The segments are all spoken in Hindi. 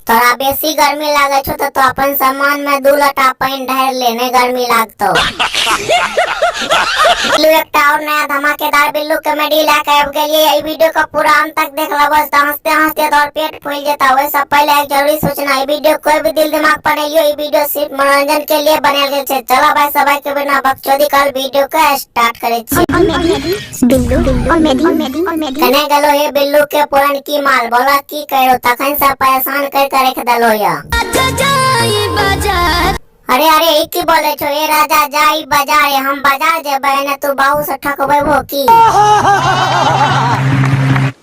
तोरा बेसी गर्मी लागे छो तो अपन सामान में 2 लटा पानी ढार लेने गर्मी लागतो। बिल्लू एक और नया धमाकेदार बिल्लू कॉमेडी लेके आब गेलिए। ई वीडियो को पूरा अंत तक देख लो, बस हंसते हंसते तोर पेट फूल जाता। वैसे पहले एक जरूरी सूचना, ई वीडियो कोई भी दिल दिमाग पर नहीं लियो। ई वीडियो सिर्फ मनोरंजन के लिए बनाल गेल छे। चलो भाई सबाई के बिना बकचोदी कर वीडियो को स्टार्ट करे छी। कने गेलो ये बिल्लू के पुरान की माल बोला की करो तखन से परेशान कर के रख देलो या। अरे अरे ई की बोले छो? ए राजा जाई बाजार, हम बाजार जेबै ने तू बाहू से ठकबै भो की?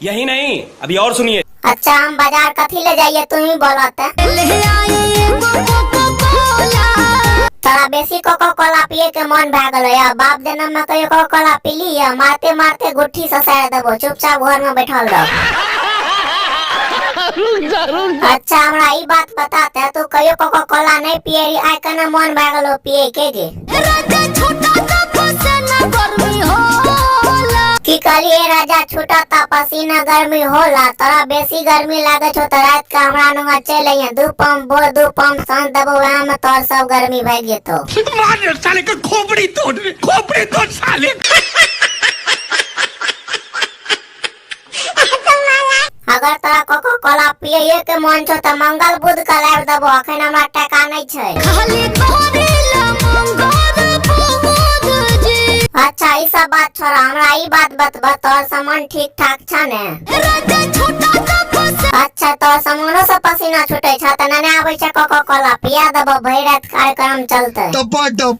यही नहीं, अभी और सुनिए। अच्छा हम बाजार कथी ले जाइए तू ही बोलत। तोरा बेसी कोको कोला पिए के मन भा गेलो या? बाप जन्म में कहियो कोको कोला पीली या? मारते मारते गुट्ठी से साड़ देबो, चुपचाप घर में बैठल रह। अच्छा हमरा ई बात बताते तू कहियो कोको कोला नहीं पिए री, आइ कने मन भा गेलो पिए के गे? की कहलिए राजा छूटा ता पसीना गर्मी होला। तोरा बेसी गर्मी लागे छो त रात के हमरा नुआ चल आइए, 2 पंप भोर 2 पंप सांझ देबो, वहां में तोर सब गर्मी भाग जेतो। मार साले का खोपड़ी तोड़ साले। अगर तोरा कोको कोला पिए के मन छो त मंगल बुध के लाइव देबो, अखन हमरा टका नहीं छै। अच्छा ई सब बात छोड़ा, हमरा ई बात बतबा तोर सामान ठीक ठाक छ ने? अच्छा तोर सामानो से पसीना छूटे छ त नने आबै छ कोको कोला पिया देबो, भरि रात कार्यक्रम चलते। टपा टप